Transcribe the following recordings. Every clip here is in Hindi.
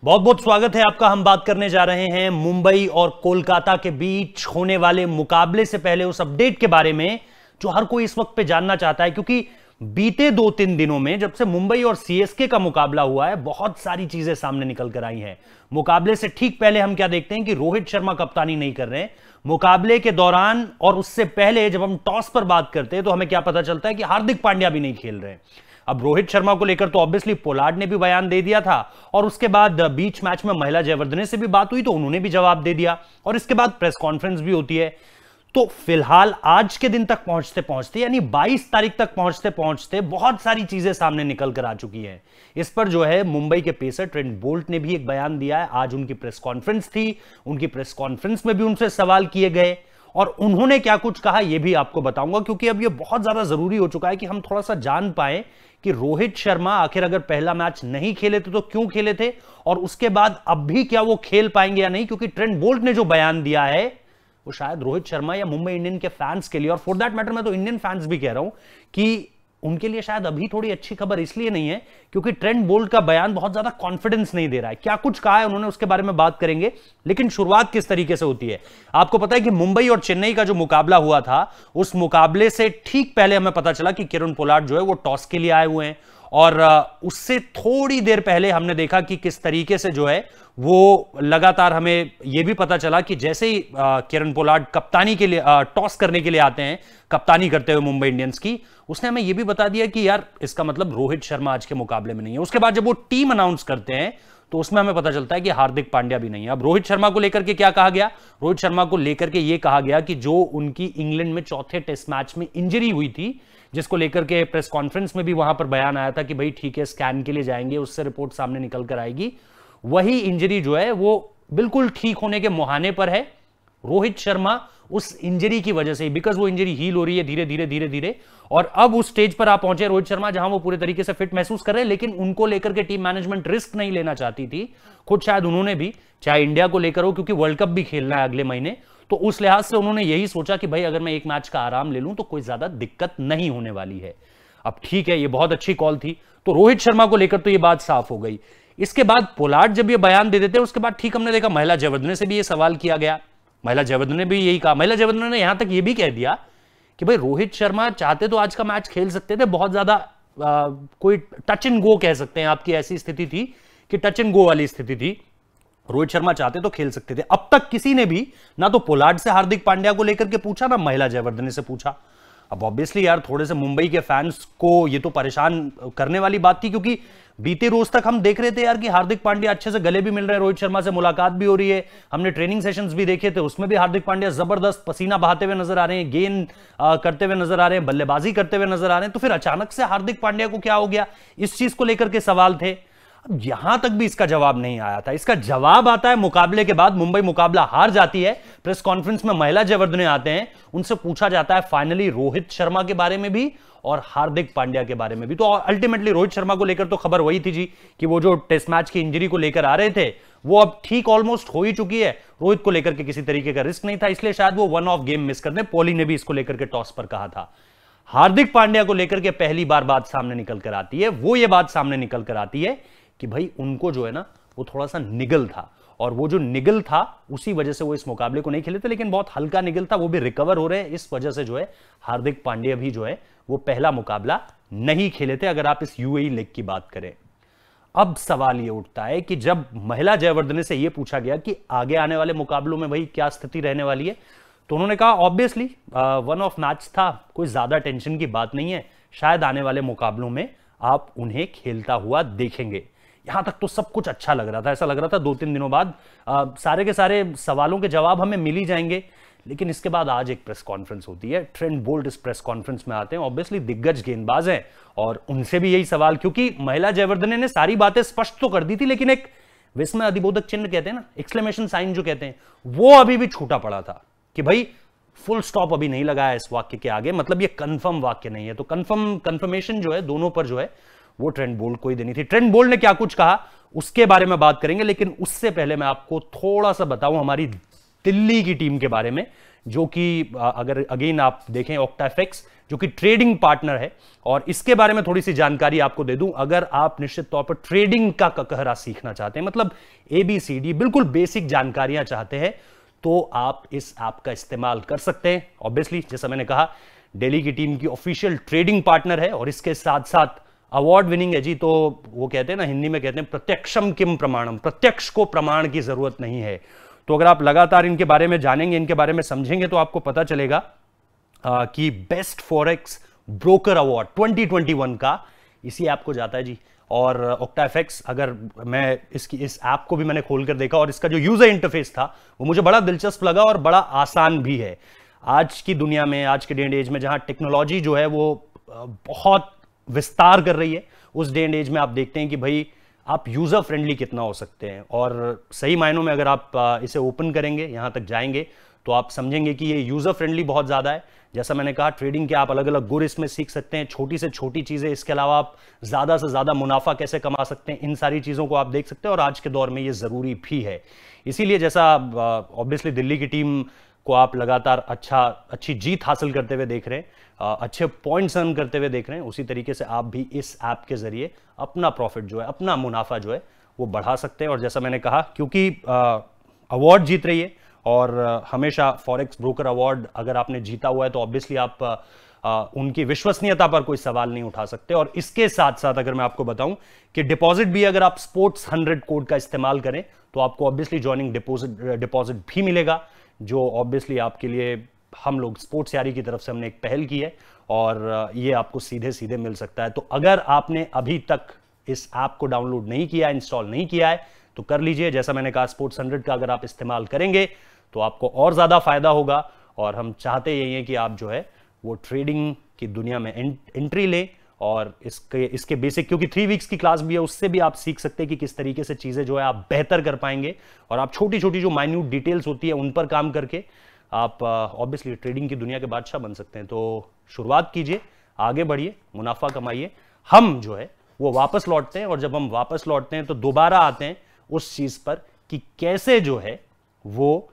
बहुत बहुत स्वागत है आपका। हम बात करने जा रहे हैं मुंबई और कोलकाता के बीच होने वाले मुकाबले से पहले उस अपडेट के बारे में जो हर कोई इस वक्त पे जानना चाहता है, क्योंकि बीते 2-3 दिनों में जब से मुंबई और सीएसके का मुकाबला हुआ है बहुत सारी चीजें सामने निकल कर आई हैं। मुकाबले से ठीक पहले हम क्या देखते हैं कि रोहित शर्मा कप्तानी नहीं कर रहे हैं। मुकाबले के दौरान और उससे पहले जब हम टॉस पर बात करते हैं तो हमें क्या पता चलता है कि हार्दिक पांड्या भी नहीं खेल रहे हैं। अब रोहित शर्मा को लेकर तो ऑब्वियसली पोलार्ड ने भी बयान दे दिया था और उसके बाद बीच मैच में महिला जयवर्धने से भी बात हुई तो उन्होंने भी जवाब दे दिया और इसके बाद प्रेस कॉन्फ्रेंस भी होती है। तो फिलहाल आज के दिन तक पहुंचते पहुंचते यानी 22 तारीख तक पहुंचते पहुंचते बहुत सारी चीजें सामने निकल कर आ चुकी हैं। इस पर जो है मुंबई के पेसर ट्रेंट बोल्ट ने भी एक बयान दिया है। आज उनकी प्रेस कॉन्फ्रेंस थी, उनकी प्रेस कॉन्फ्रेंस में भी उनसे सवाल किए गए और उन्होंने क्या कुछ कहा यह भी आपको बताऊंगा, क्योंकि अब यह बहुत ज्यादा जरूरी हो चुका है कि हम थोड़ा सा जान पाए कि रोहित शर्मा आखिर अगर पहला मैच नहीं खेले थे तो क्यों खेले थे और उसके बाद अब भी क्या वो खेल पाएंगे या नहीं। क्योंकि ट्रेंट बोल्ट ने जो बयान दिया है वो शायद रोहित शर्मा या मुंबई इंडियन के फैंस के लिए, और फॉर दैट मैटर मैं तो इंडियन फैंस भी कह रहा हूं कि उनके लिए शायद अभी थोड़ी अच्छी खबर इसलिए नहीं है क्योंकि ट्रेंट बोल्ट का बयान बहुत ज्यादा कॉन्फिडेंस नहीं दे रहा है। क्या कुछ कहा है उन्होंने उसके बारे में बात करेंगे, लेकिन शुरुआत किस तरीके से होती है। आपको पता है कि मुंबई और चेन्नई का जो मुकाबला हुआ था उस मुकाबले से ठीक पहले हमें पता चला कि किरण पोलार्ड जो है वो टॉस के लिए आए हुए हैं और उससे थोड़ी देर पहले हमने देखा कि किस तरीके से जो है वो लगातार हमें यह भी पता चला कि जैसे ही किरण पोलार्ड कप्तानी के लिए टॉस करने के लिए आते हैं, कप्तानी करते हुए मुंबई इंडियंस की, उसने हमें यह भी बता दिया कि यार इसका मतलब रोहित शर्मा आज के मुकाबले में नहीं है। उसके बाद जब वो टीम अनाउंस करते हैं तो उसमें हमें पता चलता है कि हार्दिक पांड्या भी नहीं है। अब रोहित शर्मा को लेकर के क्या कहा गया, रोहित शर्मा को लेकर के यह कहा गया कि जो उनकी इंग्लैंड में चौथे टेस्ट मैच में इंजरी हुई थी, जिसको लेकर के प्रेस कॉन्फ्रेंस में भी वहां पर बयान आया था कि भाई ठीक है स्कैन के लिए जाएंगे, उससे रिपोर्ट सामने निकल कर आएगी, वही इंजरी जो है वो बिल्कुल ठीक होने के मुहाने पर है। रोहित शर्मा उस इंजरी की वजह से, बिकॉज वो इंजरी हील हो रही है धीरे धीरे धीरे धीरे, और अब उस स्टेज पर आप पहुंचे रोहित शर्मा जहां वो पूरे तरीके से फिट महसूस कर रहे हैं, लेकिन उनको लेकर के टीम मैनेजमेंट रिस्क नहीं लेना चाहती थी। खुद शायद उन्होंने भी, चाहे इंडिया को लेकर हो क्योंकि वर्ल्ड कप भी खेलना है अगले महीने, तो उस लिहाज से उन्होंने यही सोचा कि भाई अगर मैं एक मैच का आराम ले लूं तो कोई ज्यादा दिक्कत नहीं होने वाली है। अब ठीक है, ये बहुत अच्छी कॉल थी, तो रोहित शर्मा को लेकर तो ये बात साफ हो गई। इसके बाद पोलार्ड जब ये बयान दे देते, उसके बाद ठीक हमने देखा महिला जयवर्धने से भी ये सवाल किया गया। महिला जयवर्धने ने भी यही कहा। महिला जयवर्धने ने यहां तक ये भी कह दिया कि भाई रोहित शर्मा चाहते तो आज का मैच खेल सकते थे, बहुत ज्यादा कोई टच एंड गो कह सकते हैं, आपकी ऐसी स्थिति थी कि टच एंड गो वाली स्थिति थी, रोहित शर्मा चाहते तो खेल सकते थे। अब तक किसी ने भी ना तो पोलार्ड से हार्दिक पांड्या को लेकर के पूछा, ना महिला जयवर्धने से पूछा। अब ऑब्वियसली यार थोड़े से मुंबई के फैंस को ये तो परेशान करने वाली बात थी, क्योंकि बीते रोज तक हम देख रहे थे यार कि हार्दिक पांड्या अच्छे से गले भी मिल रहे हैं, रोहित शर्मा से मुलाकात भी हो रही है, हमने ट्रेनिंग सेशंस भी देखे थे, उसमें भी हार्दिक पांड्या जबरदस्त पसीना बहाते हुए नजर आ रहे हैं, गेंद करते हुए नजर आ रहे हैं, बल्लेबाजी करते हुए नजर आ रहे हैं। तो फिर अचानक से हार्दिक पांड्या को क्या हो गया, इस चीज को लेकर के सवाल थे। अब यहां तक भी इसका जवाब नहीं आया था। इसका जवाब आता है मुकाबले के बाद। मुंबई मुकाबला हार जाती है, प्रेस कॉन्फ्रेंस में महिला जयवर्धने आते हैं, उनसे पूछा जाता है फाइनली रोहित शर्मा के बारे में भी और हार्दिक पांड्या के बारे में भी। तो अल्टीमेटली रोहित शर्मा को लेकर तो खबर वही थी जी कि वो जो टेस्ट मैच की इंजरी को लेकर आ रहे थे वो अब ठीक ऑलमोस्ट हो ही चुकी है। रोहित को लेकर के किसी तरीके का रिस्क नहीं था, इसलिए शायद वो वन ऑफ गेम मिस कर दे। पोली ने भी इसको लेकर के टॉस पर कहा था। हार्दिक पांड्या को लेकर के पहली बार बात सामने निकल कर आती है, वो ये बात सामने निकल कर आती है कि भाई उनको जो है ना वो थोड़ा सा निगल था, और वो जो निगल था उसी वजह से वो इस मुकाबले को नहीं खेले थे, लेकिन बहुत हल्का निगल था, वो भी रिकवर हो रहे हैं। इस वजह से जो है हार्दिक पांड्या भी जो है वो पहला मुकाबला नहीं खेले थे, अगर आप इस यूएई लीग की बात करें। अब सवाल ये उठता है कि जब महिला जयवर्धने से ये पूछा गया कि आगे आने वाले मुकाबलों में भाई क्या स्थिति रहने वाली है, तो उन्होंने कहा ऑब्वियसली वन ऑफ मैच था, कोई ज्यादा टेंशन की बात नहीं है, शायद आने वाले मुकाबलों में आप उन्हें खेलता हुआ देखेंगे। यहां तक तो सब कुछ अच्छा लग रहा था, ऐसा लग रहा था 2-3 दिनों बाद सारे के सारे सवालों के जवाब हमें मिल ही जाएंगे। लेकिन इसके बाद आज एक प्रेस कॉन्फ्रेंस होती है, ट्रेंट बोल्ट इस प्रेस कॉन्फ्रेंस में आते हैं, ऑब्वियसली दिग्गज गेंदबाज हैं और उनसे भी यही सवाल, क्योंकि महिला जयवर्धने ने सारी बातें स्पष्ट तो कर दी थी, लेकिन एक विस्मय अधिबोधक चिन्ह कहते हैं ना, एक्सक्लेमेशन साइन जो कहते हैं, वो अभी भी छूटा पड़ा था कि भाई फुल स्टॉप अभी नहीं लगाया इस वाक्य के आगे, मतलब ये कंफर्म वाक्य नहीं है। तो कंफर्मेशन जो है दोनों पर जो है वो ट्रेंट बोल्ट को ही देनी थी। ट्रेंट बोल्ट ने क्या कुछ कहा उसके बारे में बात करेंगे, लेकिन उससे पहले मैं आपको थोड़ा सा बताऊं हमारी दिल्ली की टीम के बारे में, जो कि अगर अगेन आप देखें ऑक्टाफिक्स जो कि ट्रेडिंग पार्टनर है, और इसके बारे में थोड़ी सी जानकारी आपको दे दूं। अगर आप निश्चित तौर पर ट्रेडिंग का ककहरा सीखना चाहते हैं, मतलब ABCD बिल्कुल बेसिक जानकारियां चाहते हैं, तो आप इस ऐप का इस्तेमाल कर सकते हैं। ऑब्वियसली जैसा मैंने कहा, दिल्ली की टीम की ऑफिशियल ट्रेडिंग पार्टनर है और इसके साथ साथ अवार्ड विनिंग है जी। तो वो कहते हैं ना, हिंदी में कहते हैं प्रत्यक्षम किम प्रमाणम, प्रत्यक्ष को प्रमाण की जरूरत नहीं है। तो अगर आप लगातार इनके बारे में जानेंगे, इनके बारे में समझेंगे, तो आपको पता चलेगा कि बेस्ट फॉरेक्स ब्रोकर अवार्ड 2021 का इसी ऐप को जाता है जी। और ऑक्टाफिक्स, अगर मैं इस ऐप को भी मैंने खोल कर देखा और इसका जो यूजर इंटरफेस था वो मुझे बड़ा दिलचस्प लगा और बड़ा आसान भी है। आज की दुनिया में, आज के डे एंड एज में जहां टेक्नोलॉजी जो है वो बहुत विस्तार कर रही है, उस डे एंड एज में आप देखते हैं कि भाई आप यूजर फ्रेंडली कितना हो सकते हैं। और सही मायनों में अगर आप इसे ओपन करेंगे, यहां तक जाएंगे, तो आप समझेंगे कि ये यूजर फ्रेंडली बहुत ज्यादा है। जैसा मैंने कहा, ट्रेडिंग के आप अलग अलग गुर इसमें सीख सकते हैं, छोटी से छोटी चीजें, इसके अलावा आप ज्यादा से ज्यादा मुनाफा कैसे कमा सकते हैं, इन सारी चीजों को आप देख सकते हैं। और आज के दौर में ये जरूरी भी है। इसीलिए जैसा ऑब्वियसली दिल्ली की टीम को आप लगातार अच्छी जीत हासिल करते हुए देख रहे हैं, अच्छे पॉइंट्स अर्न करते हुए देख रहे हैं, उसी तरीके से आप भी इस ऐप के जरिए अपना प्रॉफिट जो है, अपना मुनाफा जो है वो बढ़ा सकते हैं। और जैसा मैंने कहा, क्योंकि अवार्ड जीत रही है और हमेशा फॉरेक्स ब्रोकर अवार्ड अगर आपने जीता हुआ है तो ऑब्वियसली आप उनकी विश्वसनीयता पर कोई सवाल नहीं उठा सकते। और इसके साथ साथ अगर मैं आपको बताऊं कि डिपॉजिट भी अगर आप स्पोर्ट्स 100 कोड का इस्तेमाल करें तो आपको ऑब्वियसली ज्वाइनिंग डिपॉजिट भी मिलेगा, जो ऑब्वियसली आपके लिए हम लोग स्पोर्ट्स यारी की तरफ से हमने एक पहल की है और ये आपको सीधे सीधे मिल सकता है। तो अगर आपने अभी तक इस ऐप को डाउनलोड नहीं किया, इंस्टॉल नहीं किया है, तो कर लीजिए। जैसा मैंने कहा, स्पोर्ट्स 100 का अगर आप इस्तेमाल करेंगे तो आपको और ज्यादा फायदा होगा। और हम चाहते यही है कि आप जो है वो ट्रेडिंग की दुनिया में एंट्री लें और इसके बेसिक, क्योंकि 3 वीक्स की क्लास भी है, उससे भी आप सीख सकते हैं कि किस तरीके से चीजें जो है आप बेहतर कर पाएंगे। और आप छोटी छोटी जो माइन्यूट डिटेल्स होती है उन पर काम करके आप ऑब्वियसली ट्रेडिंग की दुनिया के बादशाह बन सकते हैं। तो शुरुआत कीजिए, आगे बढ़िए, मुनाफा कमाइए। हम जो है वो वापस लौटते हैं और जब हम वापस लौटते हैं तो दोबारा आते हैं उस चीज पर कि कैसे जो है वो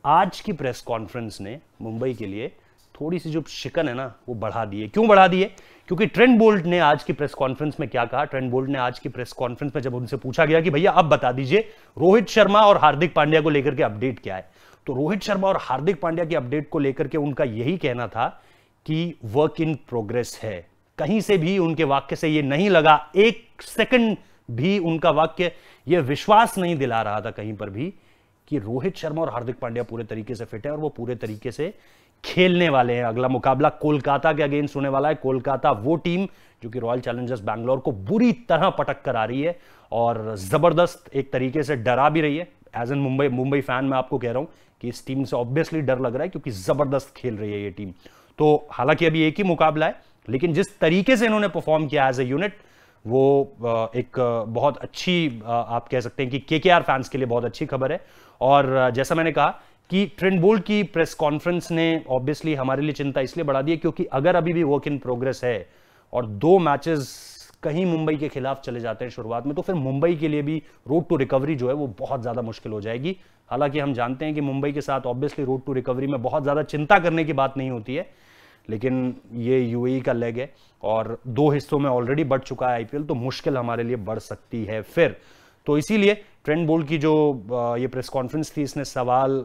आज की प्रेस कॉन्फ्रेंस ने मुंबई के लिए थोड़ी सी जो शिकन है ना वो बढ़ा दी है। क्यों बढ़ा दी है? क्योंकि ट्रेंट बोल्ट ने आज की प्रेस कॉन्फ्रेंस में क्या कहा। ट्रेंट बोल्ट ने आज की प्रेस कॉन्फ्रेंस में जब उनसे पूछा गया कि भैया अब बता दीजिए रोहित शर्मा और हार्दिक पांड्या को लेकर के अपडेट क्या है, तो रोहित शर्मा और हार्दिक पांड्या की अपडेट को लेकर के उनका यही कहना था कि वर्क इन प्रोग्रेस है। कहीं से भी उनके वाक्य से यह नहीं लगा, एक सेकंड भी उनका वाक्य यह विश्वास नहीं दिला रहा था कहीं पर भी कि रोहित शर्मा और हार्दिक पांड्या पूरे तरीके से फिट है और वो पूरे तरीके से खेलने वाले हैं। अगला मुकाबला कोलकाता के अगेंस्ट होने वाला है। कोलकाता वो टीम जो कि रॉयल चैलेंजर्स बैंगलोर को बुरी तरह पटक कर आ रही है और जबरदस्त एक तरीके से डरा भी रही है। एज एन मुंबई फैन मैं आपको कह रहा हूं कि इस टीम से ऑब्वियसली डर लग रहा है क्योंकि जबरदस्त खेल रही है ये टीम। तो हालांकि अभी एक ही मुकाबला है, लेकिन जिस तरीके से इन्होंने परफॉर्म किया एज ए यूनिट, वो एक बहुत अच्छी, आप कह सकते हैं कि केकेआर फैंस के लिए बहुत अच्छी खबर है। और जैसा मैंने कहा कि ट्रेंट बोल्ट की प्रेस कॉन्फ्रेंस ने ऑब्वियसली हमारे लिए चिंता इसलिए बढ़ा दी है क्योंकि अगर अभी भी वर्क इन प्रोग्रेस है और 2 मैचेस कहीं मुंबई के खिलाफ चले जाते हैं शुरुआत में, तो फिर मुंबई के लिए भी रोड टू रिकवरी जो है वो बहुत ज्यादा मुश्किल हो जाएगी। हालांकि हम जानते हैं कि मुंबई के साथ ऑब्वियसली रोड टू रिकवरी में बहुत ज्यादा चिंता करने की बात नहीं होती है, लेकिन ये यूएई का लेग है और 2 हिस्सों में ऑलरेडी बढ़ चुका है आईपीएल, तो मुश्किल हमारे लिए बढ़ सकती है फिर। तो इसीलिए ट्रेंट बोल्ट की जो ये प्रेस कॉन्फ्रेंस थी, इसने सवाल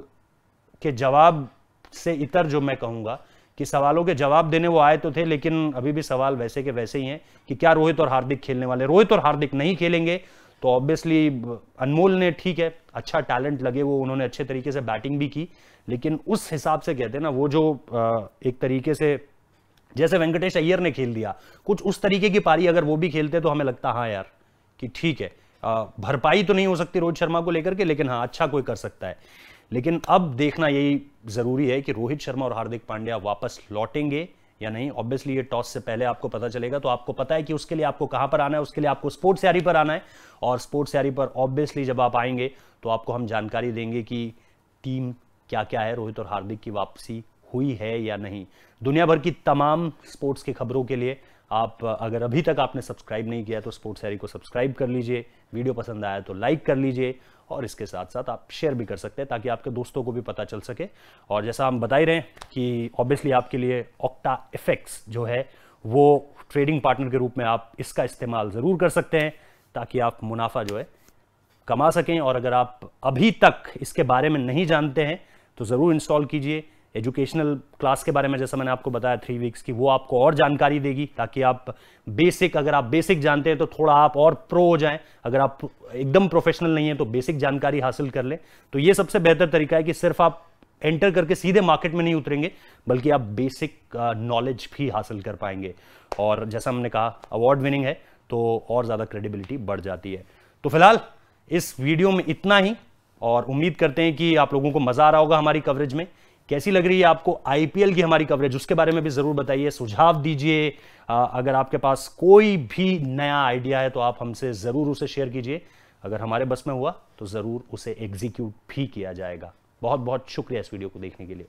के जवाब से इतर, जो मैं कहूंगा कि सवालों के जवाब देने वो आए तो थे, लेकिन अभी भी सवाल वैसे के वैसे ही हैं कि क्या रोहित और हार्दिक खेलने वाले। रोहित और हार्दिक नहीं खेलेंगे तो ऑब्वियसली अनमोल ने, ठीक है, अच्छा टैलेंट लगे वो, उन्होंने अच्छे तरीके से बैटिंग भी की, लेकिन उस हिसाब से कहते हैं ना वो जो एक तरीके से जैसे वेंकटेश अय्यर ने खेल दिया, कुछ उस तरीके की पारी अगर वो भी खेलते तो हमें लगता हाँ यार कि ठीक है, भरपाई तो नहीं हो सकती रोहित शर्मा को लेकर के, लेकिन हाँ अच्छा कोई कर सकता है। लेकिन अब देखना यही जरूरी है कि रोहित शर्मा और हार्दिक पांड्या वापस लौटेंगे या नहीं। ऑब्वियसली ये टॉस से पहले आपको पता चलेगा, तो आपको पता है कि उसके लिए आपको कहां पर आना है। उसके लिए आपको स्पोर्ट्स यारी पर आना है और स्पोर्ट्स यारी पर ऑब्वियसली जब आप आएंगे तो आपको हम जानकारी देंगे कि टीम क्या क्या है, रोहित और हार्दिक की वापसी हुई है या नहीं। दुनिया भर की तमाम स्पोर्ट्स की खबरों के लिए आप अगर अभी तक आपने सब्सक्राइब नहीं किया तो स्पोर्ट्स यारी को सब्सक्राइब कर लीजिए। वीडियो पसंद आया तो लाइक कर लीजिए और इसके साथ साथ आप शेयर भी कर सकते हैं ताकि आपके दोस्तों को भी पता चल सके। और जैसा हम बता ही रहे हैं कि ऑब्वियसली आपके लिए OctaFX जो है वो ट्रेडिंग पार्टनर के रूप में आप इसका इस्तेमाल ज़रूर कर सकते हैं ताकि आप मुनाफा जो है कमा सकें। और अगर आप अभी तक इसके बारे में नहीं जानते हैं तो ज़रूर इंस्टॉल कीजिए। एजुकेशनल क्लास के बारे में जैसा मैंने आपको बताया 3 वीक्स की, वो आपको और जानकारी देगी ताकि आप अगर आप बेसिक जानते हैं तो थोड़ा आप और प्रो हो जाएं। अगर आप एकदम प्रोफेशनल नहीं है तो बेसिक जानकारी हासिल कर लें। तो ये सबसे बेहतर तरीका है कि सिर्फ आप एंटर करके सीधे मार्केट में नहीं उतरेंगे बल्कि आप बेसिक नॉलेज भी हासिल कर पाएंगे। और जैसा हमने कहा अवार्ड विनिंग है तो और ज़्यादा क्रेडिबिलिटी बढ़ जाती है। तो फिलहाल इस वीडियो में इतना ही, और उम्मीद करते हैं कि आप लोगों को मज़ा आ रहा होगा हमारी कवरेज में। कैसी लग रही है आपको IPL की हमारी कवरेज, उसके बारे में भी ज़रूर बताइए, सुझाव दीजिए। अगर आपके पास कोई भी नया आइडिया है तो आप हमसे ज़रूर उसे शेयर कीजिए। अगर हमारे बस में हुआ तो ज़रूर उसे एग्जीक्यूट भी किया जाएगा। बहुत बहुत शुक्रिया इस वीडियो को देखने के लिए।